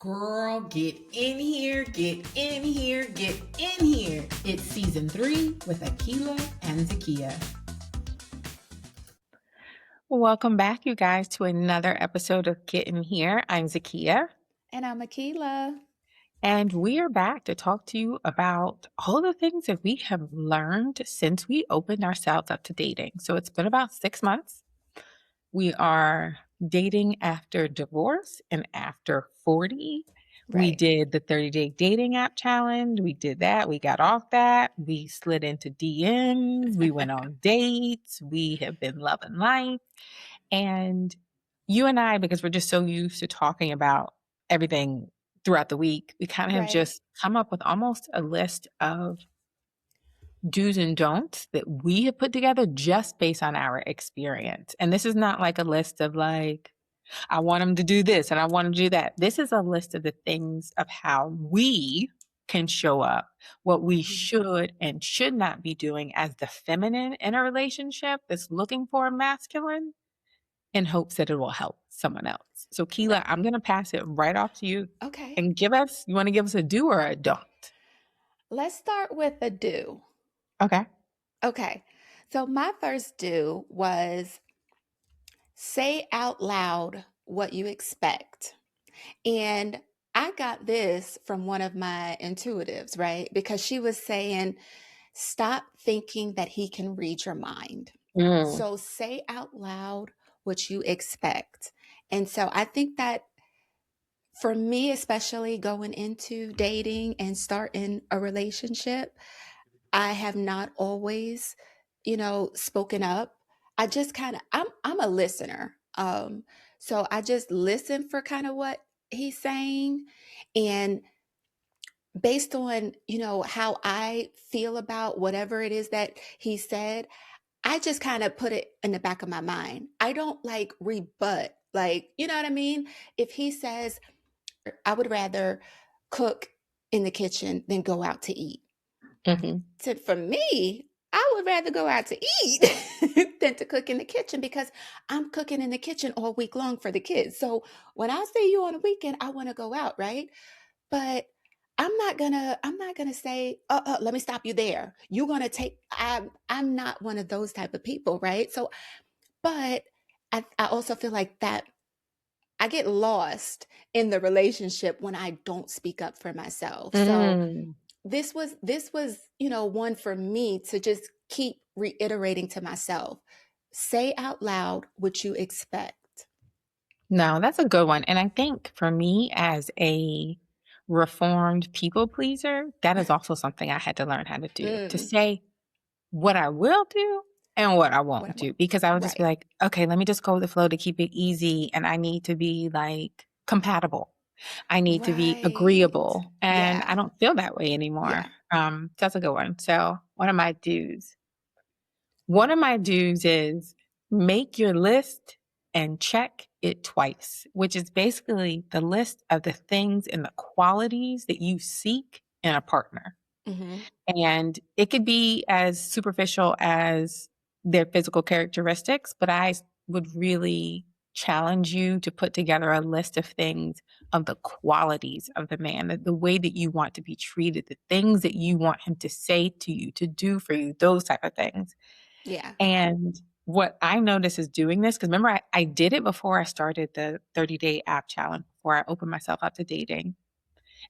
Girl, get in here, get in here, get in here. It's season 3 with Akilah and Zakkiya. Welcome back, you guys, to another episode of Get In Here. I'm Zakkiya. And I'm Akilah. And we are back to talk to you about all the things that we have learned since we opened ourselves up to dating. So it's been about 6 months. We are dating after divorce and after 40. We Right. did the 30-day dating app challenge. We did that. We got off that. We slid into DMs. We went on dates. We have been loving life. And you and I, because we're just so used to talking about everything throughout the week, we kind of have Right. just come up with almost a list of do's and don'ts that we have put together just based on our experience. And this is not like a list of like, I want them to do this and I want to do that. This is a list of the things of how we can show up, what we should and should not be doing as the feminine in a relationship that's looking for a masculine, in hopes that it will help someone else. So, Keela, Right. I'm going to pass it right off to you. Okay. And you want to give us a do or a don't? Let's start with a do. Okay. Okay. So my first do was say out loud what you expect. And I got this from one of my intuitives, right? Because she was saying, stop thinking that he can read your mind. So say out loud what you expect. And so I think that for me, especially going into dating and starting a relationship, I have not always, spoken up. I just kind of I'm a listener. So I just listen for kind of what he's saying, and based on, how I feel about whatever it is that he said, I just kind of put it in the back of my mind. I don't like rebut, like, you know what I mean? If he says, I would rather cook in the kitchen than go out to eat. So for me, I would rather go out to eat than to cook in the kitchen, because I'm cooking in the kitchen all week long for the kids. So when I see you on a weekend, I want to go out, right? But I'm not gonna say, let me stop you there. You're gonna take, I'm not one of those type of people, right? So, but I also feel like that I get lost in the relationship when I don't speak up for myself. So this was, one for me to just keep reiterating to myself. Say out loud what you expect. No, that's a good one. And I think for me as a reformed people pleaser, that is also something I had to learn how to do, to Mm, say what I will do and what I what won't I want. do. Because I would just be Right. like, okay, let me just go with the flow to keep it easy. And I need to be like compatible. I need to be Right. agreeable. And I Yeah. don't feel that way anymore. Yeah. That's a good one. So one of my do's. One of my do's is make your list and check it twice, which is basically the list of the things and the qualities that you seek in a partner. Hmm. And it could be as superficial as their physical characteristics, but I would really challenge you to put together a list of things, of the qualities of the man, the way that you want to be treated, the things that you want him to say to you, to do for you, those type of things. Yeah. And what I noticed is doing this, because remember, I did it before I started the 30-day app challenge, before I opened myself up to dating.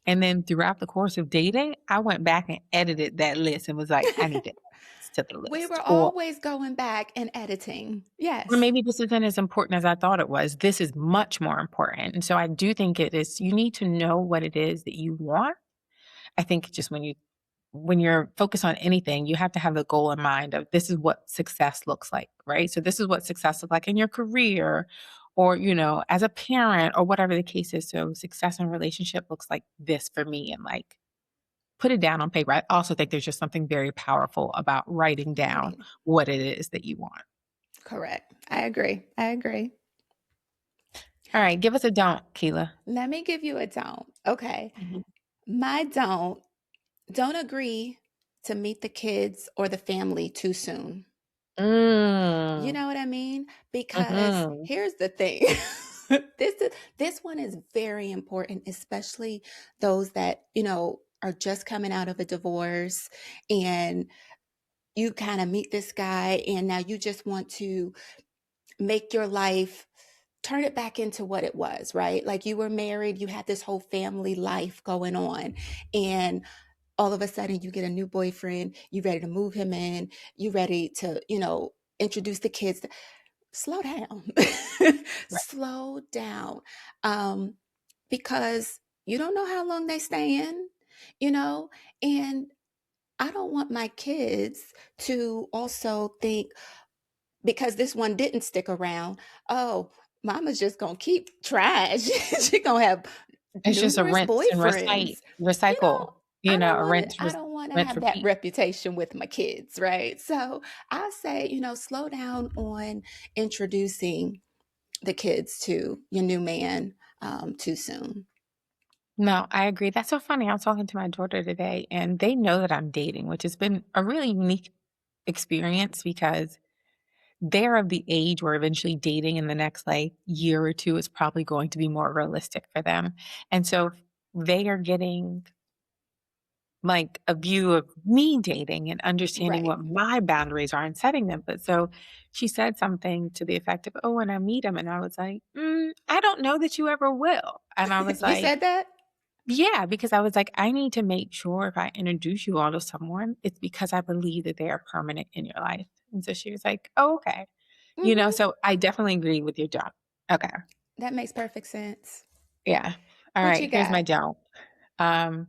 And then throughout the course of dating, I went back and edited that list and was like, I need to add this to the We were list. always going back and editing. Or Yes. maybe this isn't as important as I thought it was. This is much more important. And so I do think it is, you need to know what it is that you want. I think just when you're focused on anything, you have to have the goal in mind of this is what success looks like, right? So this is what success looks like in your career or, as a parent or whatever the case is. So success in a relationship looks like this for me, and like put it down on paper. I also think there's just something very powerful about writing down Writing. what it is that you want. Correct. I agree. I agree. All right, give us a don't, Keela. Let me give you a don't. Okay. Mhm. My don't agree to meet the kids or the family too soon. You Mm. know what I mean? Because Mhm. here's the thing. This is This one is very important, especially those that, are just coming out of a divorce, and you kind of meet this guy and now you just want to make your life, turn it back into what it was, right? Like you were married, you had this whole family life going on, and all of a sudden you get a new boyfriend, you ready to move him in, you ready to, introduce the kids. Slow down. Right. Slow down. Um, because you don't know how long they stay in, you know, and I don't want my kids to also think, because this one didn't stick around, oh, mama's just gonna keep trying. She gonna have It's just a numerous rinse and boyfriends. recite, recycle, I don't a want to. rinse, I don't want to rinse, have that repeat. reputation with my kids, right? So I say, slow down on introducing the kids to your new man too soon. No, I agree. That's so funny. I was talking to my daughter today, and they know that I'm dating, which has been a really unique experience because they're of the age where eventually dating in the next like year or two is probably going to be more realistic for them. And so they are getting like a view of me dating and understanding Right. what my boundaries are and setting them. But so she said something to the effect of, "Oh, when I meet him," and I was like, "I don't know that you ever will." And I was You like, said that? "Yeah," because I was like, "I need to make sure if I introduce you all to someone, it's because I believe that they are permanent in your life." And so she was like, "Oh, okay." Hmm. So I definitely agree with your job. Okay. That makes perfect sense. Yeah. All What you right. Here's my got? don't. Um,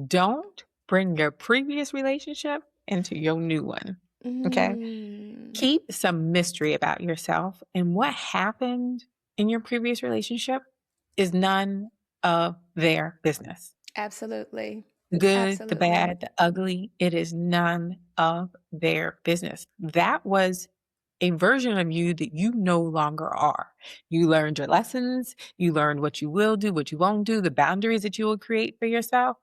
don't bring your previous relationship into your new one. Okay. Mm, Keep some mystery about yourself, and what happened in your previous relationship is none of their business. absolutely. The good, the Absolutely. bad, the ugly, it is none of their business. That was a version of you that you no longer are. You learned your lessons, you learned what you will do, what you won't do, the boundaries that you will create for yourself.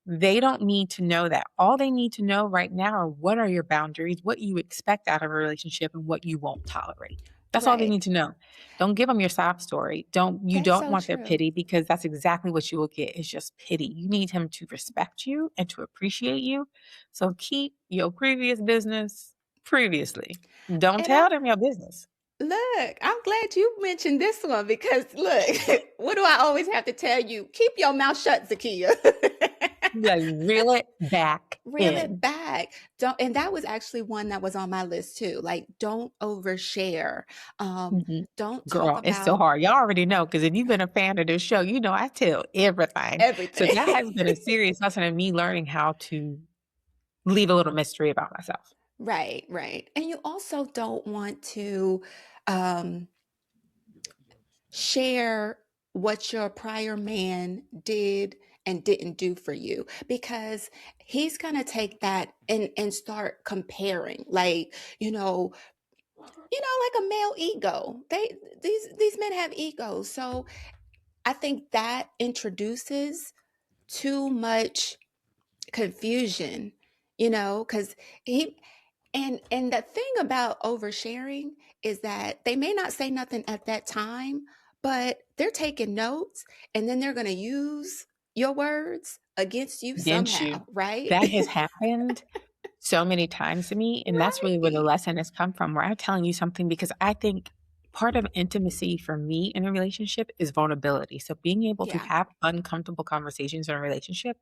They don't need to know that. All they need to know right now are what are your boundaries, what you expect out of a relationship, and what you won't tolerate. That's all they Right. need to know. Don't give them your sob story. You That's don't so want their true. pity because that's exactly what you will get is just pity. You need him to respect you and to appreciate you. So keep your previous business previously. Don't And I tell them your business. look, I'm glad you mentioned this one because look, what do I always have to tell you? Keep your mouth shut, Zakkiya. Like reel it back Reel it in. back. Don't, and that was actually one that was on my list too. Like, don't overshare. Um, Mhm. don't talk Girl, it's so about hard. Y'all already know because if you've been a fan of this show, you know I tell everything. So everything. that has been a serious lesson in me learning how to leave a little mystery about myself. Right, right. And you also don't want to um, share what your prior man did and didn't do for you, because he's going to take that and start comparing, like, like a male ego. These men have egos. So I think that introduces too much confusion, because he and the thing about oversharing is that they may not say nothing at that time, but they're taking notes, and then they're going to use your words against you Against you. somehow, right? That has happened so many times to me. And that's really where the Right. lesson has come from, where I'm telling you something because I think part of intimacy for me in a relationship is vulnerability. So being able to Yeah, have uncomfortable conversations in a relationship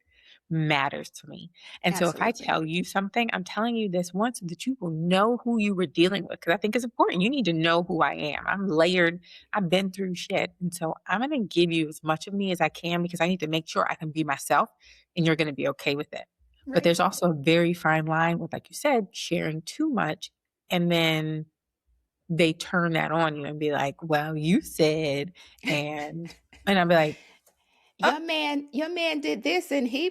matters to me. And so if I absolutely. tell you something, I'm telling you this once so that you will know who you were dealing with. Because I think it's important. You need to know who I am. I'm layered. I've been through shit. And so I'm going to give you as much of me as I can because I need to make sure I can be myself and you're going to be okay with it. But Right. there's also a very fine line with, like you said, sharing too much. And then they turn that on you and be like, well, you said, and I'll be like, oh, Your man did this, and he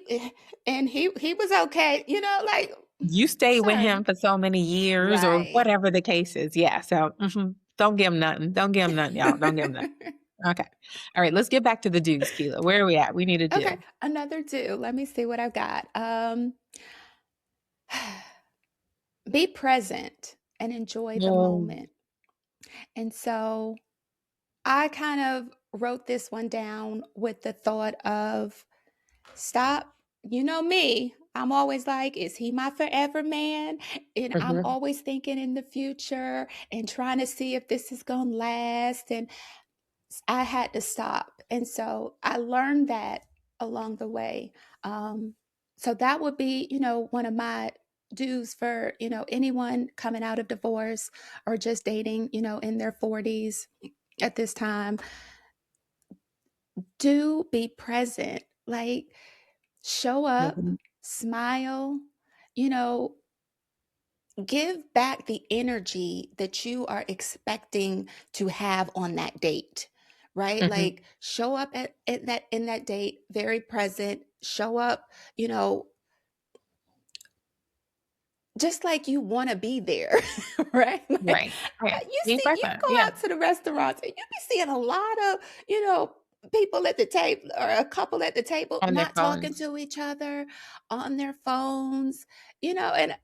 was okay, like, you stayed with sir. him for so many years or Right. whatever the case is. Yeah. So don't give him nothing. Don't give him nothing, y'all. Don't give him nothing. Okay. All right. Let's get back to the dues, Keela. Where are we at? We need a Okay, do. another do. Let me see what I've got. Be present and enjoy the Well, moment. And so I kind of wrote this one down with the thought of stop. You know me. I'm always like, is he my forever man? And I'm Hmm. always thinking in the future and trying to see if this is going to last. And I had to stop. And so I learned that along the way. Um, so that would be, one of my dues for, anyone coming out of divorce or just dating, in their 40s at this time. Do be present. Like, show up, Hmm. smile, you know, give back the energy that you are expecting to have on that date, right? Hmm. Like show up in that date very present, show up, you know, just like you want to be there, right? Like Right. Right. Being you present. go Yeah. out to the restaurants and you be seeing a lot of, people at the table or a couple at the table On their not talking phones. to each other on their phones, and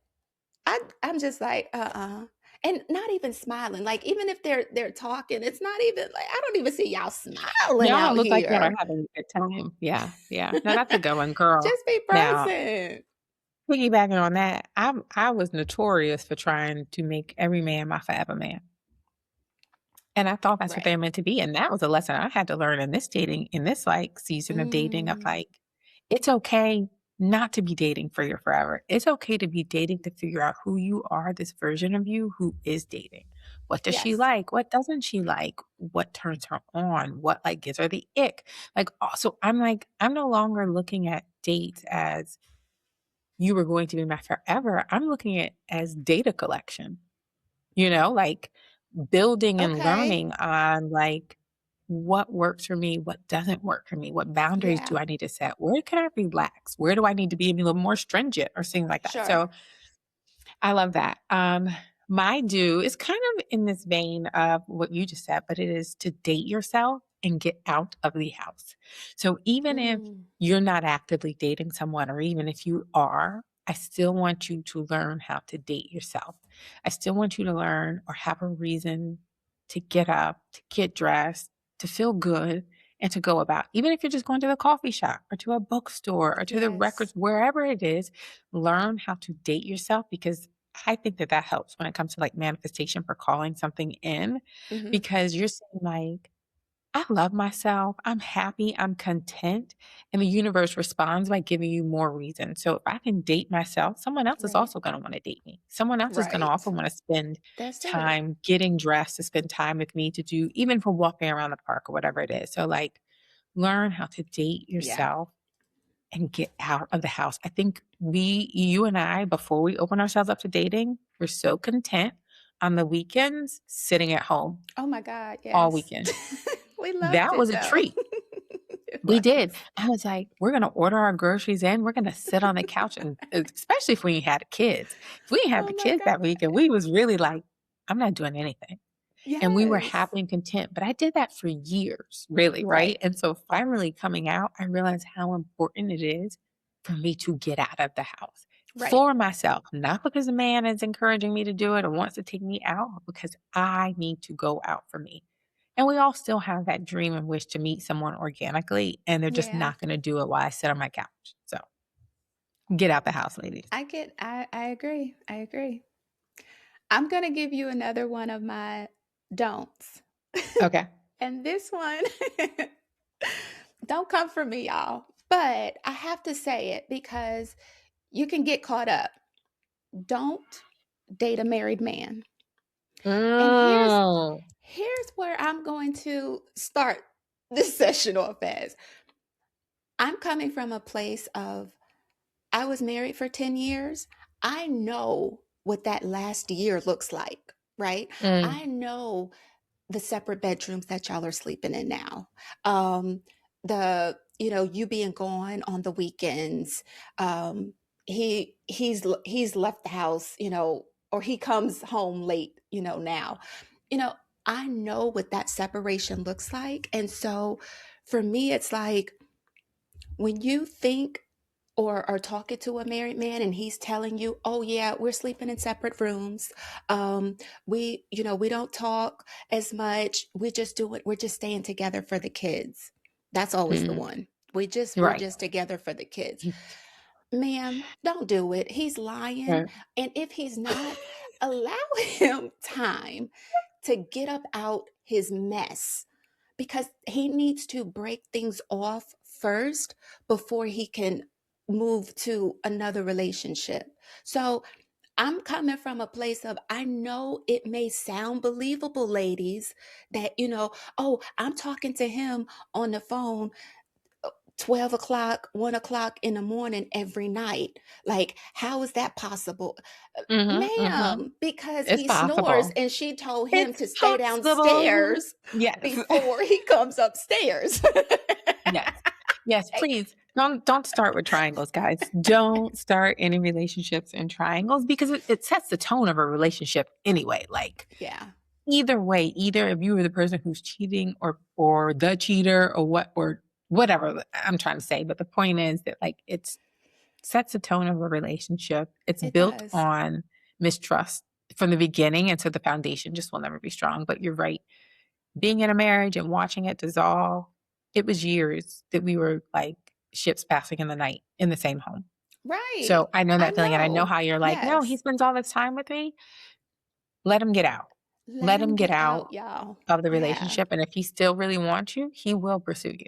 I'm just like, and not even smiling. Like even if they're talking, it's not even like I don't even see y'all smiling Y'all don't out look like y'all are here. having a good time. Yeah. Yeah. No, that's a good one, girl. Just be Now, present. piggybacking on that, I was notorious for trying to make every man my forever man. And I thought that's what Right. they're meant to be. And that was a lesson I had to learn in this dating, in this like season of dating of Mm, like, it's okay not to be dating for your forever. It's okay to be dating to figure out who you are, this version of you who is dating. What does she yes. like? What doesn't she like? What turns her on? What like gives her the ick? Like, also, I'm no longer looking at dates as you were going to be my forever. I'm looking at as data collection, like building and Okay. learning on like what works for me, what doesn't work for me, what boundaries do Yeah. I need to set, where can I relax, where do I need to be a little more stringent or things like that. Sure. So I love that. My do is kind of in this vein of what you just said, but it is to date yourself and get out of the house. So even if Mm, you're not actively dating someone, or even if you are, I still want you to learn how to date yourself. I still want you to learn or have a reason to get up, to get dressed, to feel good, and to go about. Even if you're just going to the coffee shop or to a bookstore or to the yes. records, wherever it is, learn how to date yourself, because I think that that helps when it comes to like manifestation for calling something in, Hmm. because you're saying like, I love myself. I'm happy. I'm content. And the universe responds by giving you more reason. So if I can date myself, someone else is Right. also going to want to date me. Someone else is going to also Right. want to spend That's it. time getting dressed, to spend time with me, to do even for walking around the park or whatever it is. So like learn how to date Yeah. yourself and get out of the house. I think you and I, before we open ourselves up to dating, we're so content on the weekends sitting at home Oh my God. all Yes. weekend. We loved That it was a though. treat. It We did. was. I was like, we're going to order our groceries in. We're going to sit on the couch. And especially if we ain't had kids. If we ain't had Oh the my kids God. that weekend, we was really like, I'm not doing anything. And we were Yes. happy and content. But I did that for years, really, right? Right. And so finally coming out, I realized how important it is for me to get out of the house Right. for myself, not because a man is encouraging me to do it or wants to take me out, but because I need to go out for me. And we all still have that dream and wish to meet someone organically, and they're just Yeah. not going to do it while I sit on my couch. So get out the house, ladies. I agree. I agree. I'm going to give you another one of my don'ts. Okay. And this one, don't come for me, y'all. But I have to say it because you can get caught up. Don't date a married man. And Mm. here's where I'm going to start this session off as. I'm coming from a place of I was married for 10 years. I know what that last year looks like, right? Mm. I know the separate bedrooms that y'all are sleeping in now. Um, you being gone on the weekends. He's left the house, or he comes home late, now. You know, I know what that separation looks like. And so for me, it's like when you think or are talking to a married man and he's telling you, oh yeah, we're sleeping in separate rooms, we don't talk as much, we're just staying together for the kids. That's always the Mm, one. We're right. just together for the kids. Ma'am, don't do it. He's lying. Right. And if he's not, allow him time to get up out his mess, because he needs to break things off first before he can move to another relationship. So I'm coming from a place of, I know it may sound believable, ladies, that, oh, I'm talking to him on the phone 12 o'clock, 1 o'clock in the morning every night. Like, how is that possible? Mm-hmm. Ma'am, because It's he snores possible. and she told him It's to stay possible. downstairs Yes. before he comes upstairs. Yes. Yes, Like, please don't start with triangles, guys. Don't start any relationships in triangles because it sets the tone of a relationship anyway. Like yeah, either way, either if you were the person who's cheating or the cheater or whatever I'm trying to say, but the point is that like it sets the tone of a relationship. It's it built does. on mistrust from the beginning, and so the foundation just will never be strong. But you're right. Being in a marriage and watching it dissolve, it was years that we were like ships passing in the night in the same home. Right. So I know I that feeling, and I know know. how you're like, no, he Yes. spends all this time with me. Let him get out. Let Let him him get get out out, y'all. of the Yeah, relationship. And if he still really wants you, he will pursue you.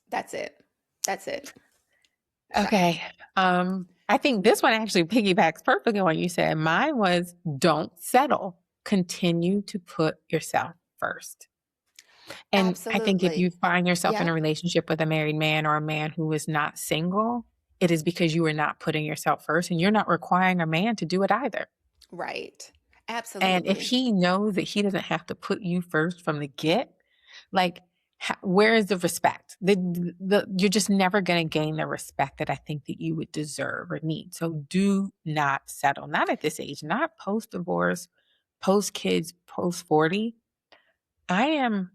that's it. That's it. So, Okay. I think this one actually piggybacks perfectly on what you said. Mine was don't settle. Continue to put yourself first. And I think if you absolutely. find yourself in a Yep. relationship with a married man or a man who is not single, it is because you are not putting yourself first and you're not requiring a man to do it either. Right. And if Absolutely. he knows that he doesn't have to put you first from the get, like, where is the respect? You're just never going to gain the respect that I think that you would deserve or need. So do not settle. Not at this age, not post divorce, post kids, post 40. I am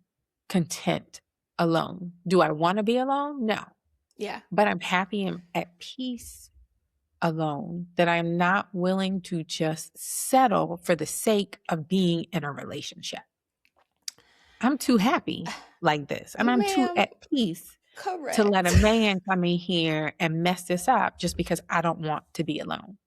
content alone. Do I want to be alone? No. Yeah. But I'm happy and at peace alone, that I'm not willing to just settle for the sake of being in a relationship. I'm too happy like this, and I'm too Ma'am, at peace to let a correct. man come in here and mess this up just because I don't want to be alone.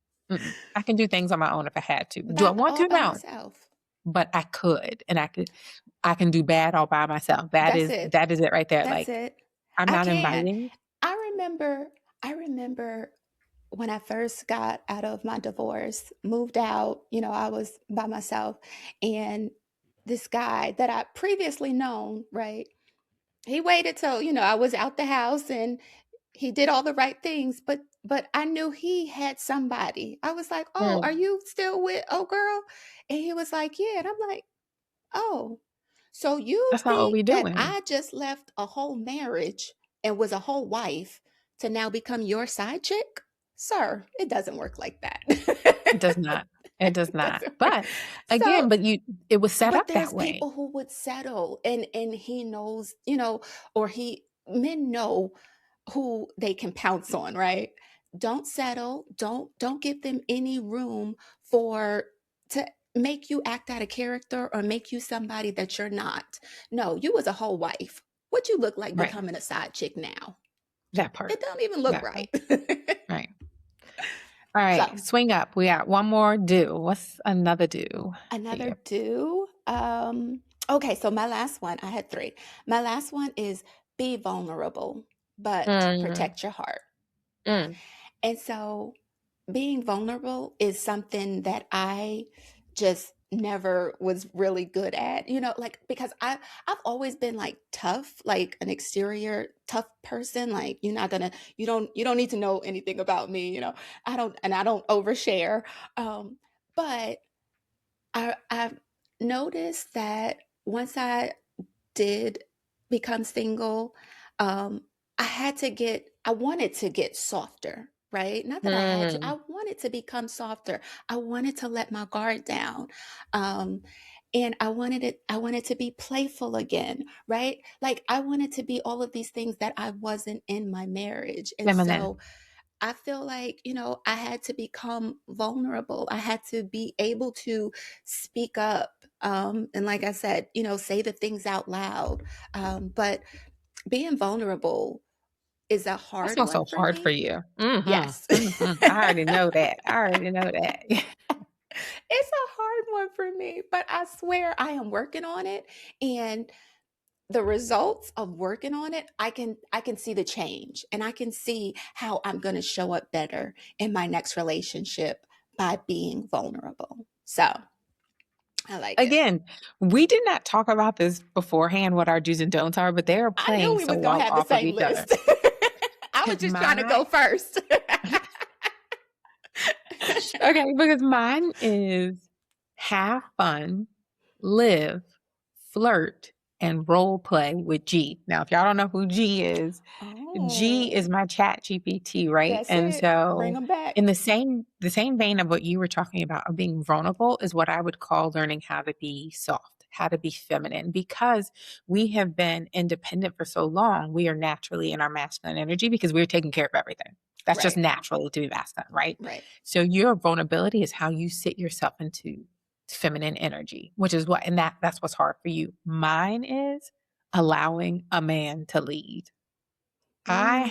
I can do things on my own if I had to. Do I want All to? by No, myself. but I could, and I can do bad all by myself. That's it. That is it right there. That's Like it. I'm I not can. inviting. I remember when I first got out of my divorce, moved out, I was by myself, and this guy that I previously known, right? He waited till, I was out the house and he did all the right things, but I knew he had somebody. I was like, "Oh, are Mm, you still with oh girl?" And he was like, "Yeah." And I'm like, "Oh, so you that's not what we think that doing. I just left a whole marriage and was a whole wife to now become your side chick? Sir, it doesn't work like that." It does not. It does It not. doesn't work. But So, again, it was set but up there's that way. people who would settle, and he knows, or men know who they can pounce on, right? Don't settle. Don't give them any room for to make you act out of character or make you somebody that you're not. No, you was a whole wife. What you look like Right. becoming a side chick now? That part. It don't even look That part. right. Right. All So, right. Swing up. We got one more do. What's another do another here? do. Okay, so my last one, I had three. My last one is be vulnerable, but Mm, protect your heart. mm, And so being vulnerable is something that I just never was really good at, like, because I've always been like tough, like an exterior tough person. Like, you're not gonna, you don't need to know anything about me, I don't overshare. But I've noticed that once I did become single, I wanted to get softer, right? Not that I had to, mm. I wanted to become softer. I wanted to let my guard down. Um, and I wanted to be playful again, right? Like, I wanted to be all of these things that I wasn't in my marriage. And Feminine. so I feel like, I had to become vulnerable. I had to be able to speak up. And like I said, say the things out loud. But being vulnerable is a That's hard one also for hard for me. you. Yes. I already know that. I already know that. It's a hard one for me, but I swear I am working on it. And the results of working on it, I can see the change, and I can see how I'm going to show up better in my next relationship by being vulnerable. So I like it. Again, we did not talk about this beforehand, what our do's and don'ts are, but they are I knew playing we so was going well to have the off of same each other. list. I was Because just trying to go first. okay, because mine is have fun, live, flirt, and role play with G. Now, if y'all don't know who G is Oh, my chat GPT, right? that's And it. Bring so them back. in the same vein of what you were talking about of being vulnerable is what I would call learning how to be soft, how to be feminine, because we have been independent for so long. We are naturally in our masculine energy because we're taking care of everything. That's just Right, natural to be masculine, right? right. So your vulnerability is how you sit yourself into feminine energy, which is that's what's hard for you. Mine is allowing a man to lead. I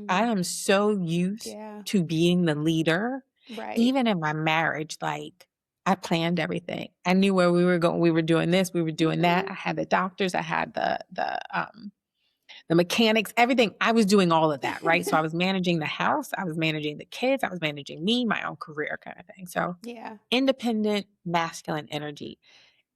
am so used Yeah, to being the leader. right. Even in my marriage, like I planned everything. I knew where we were going. We were doing this, we were doing that. Mhm. I had the doctors, I had the mechanics, everything. I was doing all of that, right? So I was managing the house, I was managing the kids, I was managing me, my own career kind of thing. So Yeah. independent, masculine energy.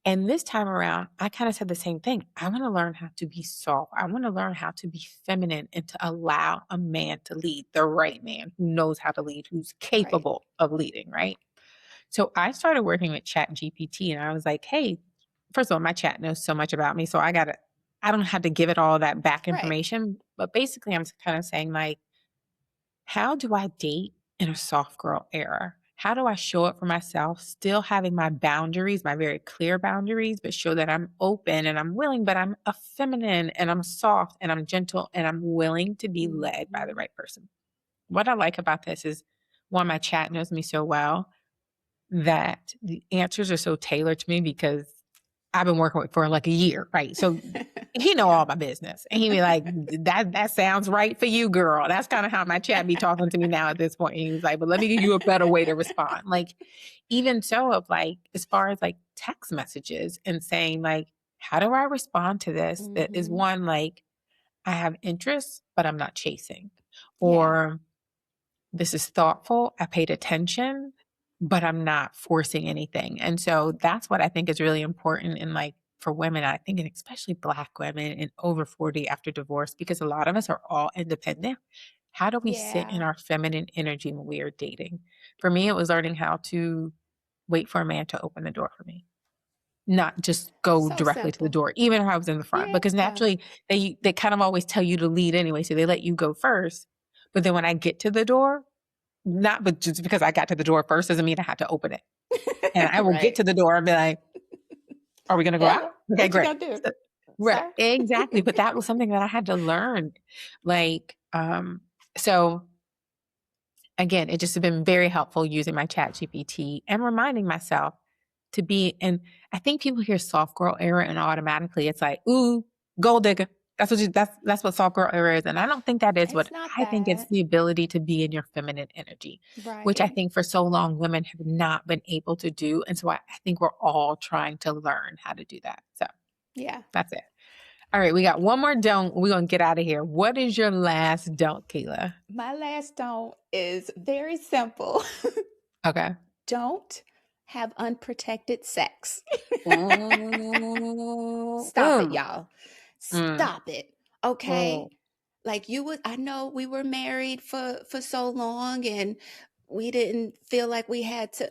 And this time around, I kind of said the same thing. I want to learn how to be soft. I want to learn how to be feminine and to allow a man to lead, the right man who knows how to lead, who's Right. capable of leading, right? So I started working with Chat GPT and I was like, hey, first of all, my chat knows so much about me. So I don't have to give it all that back Right. information. But basically, I'm kind of saying, like, how do I date in a soft girl era? How do I show up for myself, still having my boundaries, my very clear boundaries, but show that I'm open and I'm willing, but I'm a feminine and I'm soft and I'm gentle and I'm willing to be led by the Mhm. right person? What I like about this is, one, my chat knows me so well that the answers are so tailored to me because I've been working with for like a year, right? So he know Yeah. all my business. And he be like, that sounds right for you, girl. That's kind of how my chat be talking to me now at this point. And he's like, but let me give you a better way to respond. Like, even so, of like, as far as like text messages and saying like, how do I respond to this? That is, Mhm. one, like, I have interests, but I'm not chasing. Yeah. Or this is thoughtful. I paid attention, but I'm not forcing anything. And so that's what I think is really important in, like, for women, I think, and especially Black women and over 40 after divorce, because a lot of us are all independent. How do we sit in Yeah. our feminine energy when we are dating? For me, it was learning how to wait for a man to open the door for me, not just go So directly to the simple. door, even if I was in the front, because Yeah. naturally they kind of always tell you to lead anyway. So they let you go first. But then when I get to the door, not but just because I got to the door first doesn't mean I have to open it. And I will get Right. to the door and be like, "Are we gonna go out? Yeah. Okay, What you great." gonna do, So right, sir? exactly. But that was something that I had to learn. Like, so again, it just has been very helpful using my chat GPT and reminding myself to be, and I think people hear soft girl era and automatically it's like, ooh, gold digger. That's what soft girl era is. And I don't think that is what It's not I think. It's that. the ability to be in your feminine energy, which I Right. think for so long women have not been able to do. And so I think we're all trying to learn how to do that. So Yeah. that's it. All right, we got one more don't. We're gonna get out of here. What is your last don't, Kayla? My last don't is very simple. Okay. Don't have unprotected sex. Mm, Stop it, y'all. mm, Stop it. Okay? mm. Like I know we were married for so long and we didn't feel like we had to.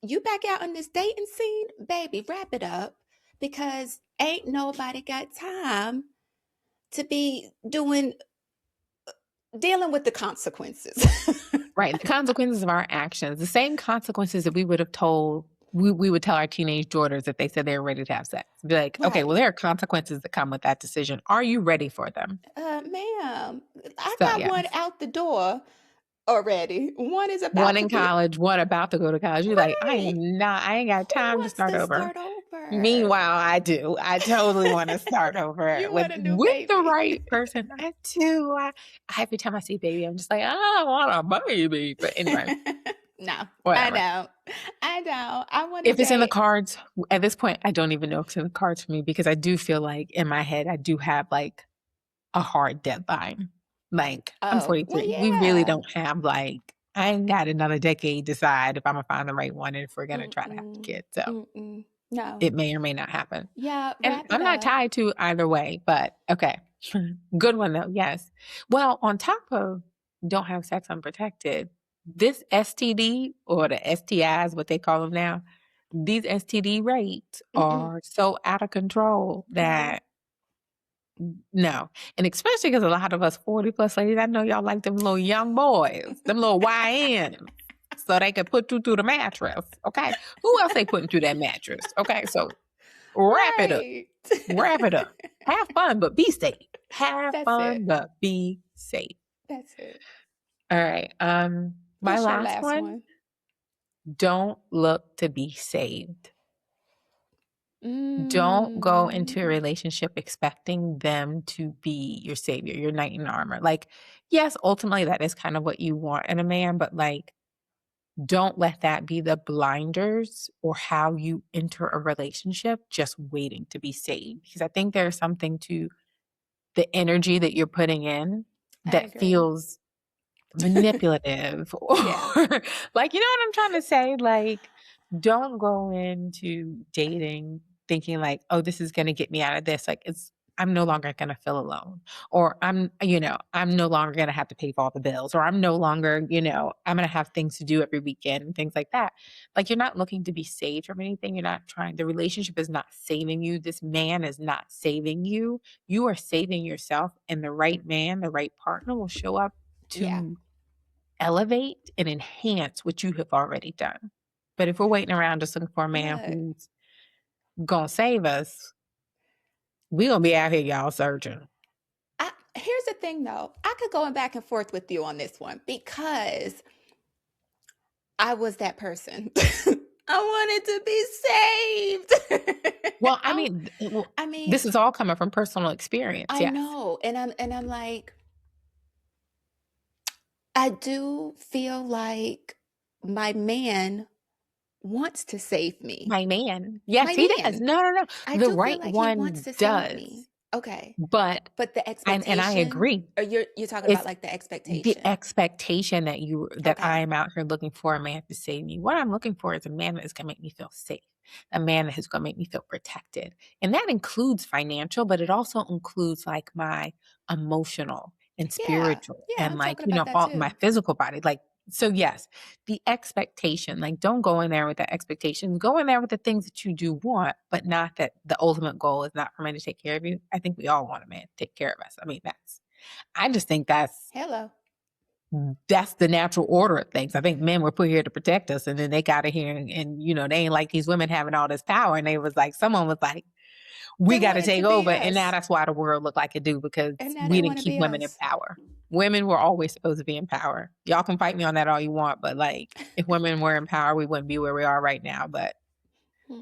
You back out on this dating scene, baby, wrap it up because ain't nobody got time to be dealing with the consequences. Right. The consequences of our actions, the same consequences that we would tell our teenage daughters if they said they were ready to have sex. Be like, okay, well, Right. there are consequences that come with that decision. Are you ready for them? Ma'am, I So got yeah. one out the door already. One is One about in to be college, one about to go to college. You're like, I right. ain't got Who time to wants start to over. start over? Meanwhile, I do. I totally want to start over You with want a new the baby. right person. I do. Every time I see baby, I'm just like, I want a baby. But anyway, No, I whatever. don't. I want to If it's in the date. cards, at this point, I don't even know if it's in the cards for me because I do feel like in my head, I do have like a hard deadline. Like I'm Oh, well, 43. We really yeah. don't have like, I ain't got another decade to decide if I'm gonna find the right one and if we're gonna try to have a kid. So No. it may or may not happen. Yeah, And wrap it I'm not up. tied to either way, but okay. Good one though. Yes. Well, on top of don't have sex unprotected, this STD or the STIs, what they call them now, these STD rates are so out of control that no. And especially because a lot of us 40 plus ladies, I know y'all like them little young boys, them little YNs, so they can put you through the mattress. Okay. Who else they putting through that mattress? Okay. So wrap it up. Right. Wrap it up. Have fun, but be safe. Have That's fun, it. but be safe. That's it. All right. My What's your last last one. Don't look to be saved. Don't go into a relationship expecting them to be your savior, your knight in armor. Like, yes, ultimately that is kind of what you want in a man, but like, don't let that be the blinders or how you enter a relationship just waiting to be saved. Because I think there's something to the energy that you're putting in I that agree. feels manipulative or Yeah. like, you know what I'm trying to say? Like, don't go into dating thinking like, oh, this is going to get me out of this. Like I'm no longer going to feel alone, or I'm no longer going to have to pay for all the bills, or I'm no longer, I'm going to have things to do every weekend and things like that. Like, you're not looking to be saved from anything. You're not trying, the relationship is not saving you. This man is not saving you. You are saving yourself, and the right man, the right partner will show up to elevate and enhance what you have already done. But if we're waiting around just looking for a man who's gonna save us, we gonna be out here, y'all, searching. Here's the thing, though. I could go back and forth with you on this one because I was that person. I wanted to be saved. Well, I mean, this is all coming from personal experience. I know, and I'm like, I do feel like my man wants to save me. My man, yes, he does. No. The right one does. Okay, but the expectation, and I agree. Or you're talking about like the expectation. The expectation that I am out here looking for a man to save me. What I'm looking for is a man that is gonna make me feel safe, a man that is gonna make me feel protected, and that includes financial, but it also includes like my emotional and spiritual, and like all my physical body, like. So yes, the expectation, like, don't go in there with the expectations. Go in there with the things that you do want, but not that the ultimate goal is not for men to take care of you. I think we all want a man to take care of us. I mean, I just think that's the natural order of things. I think men were put here to protect us, and then they got here and they ain't like these women having all this power. And they was like, someone was like, we got to take over. And now that's why the world looked like it do, because we didn't keep women in power. Women were always supposed to be in power. Y'all can fight me on that all you want, but like, if women were in power, we wouldn't be where we are right now. But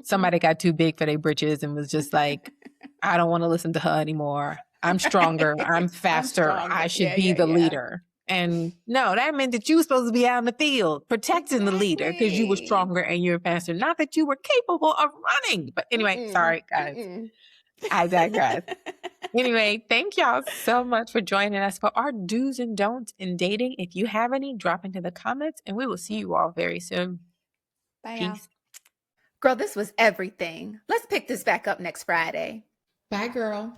somebody got too big for their britches and was just like, I don't want to listen to her anymore. I'm stronger. I'm faster. I should be the leader. And no, that meant that you were supposed to be out in the field protecting the leader because you were stronger and you were faster. Not that you were capable of running. But anyway, sorry, guys. I digress. Anyway, thank y'all so much for joining us for our do's and don'ts in dating. If you have any, drop into the comments, and we will see you all very soon. Bye, Peace. y'all. Girl, this was everything. Let's pick this back up next Friday. Bye, girl.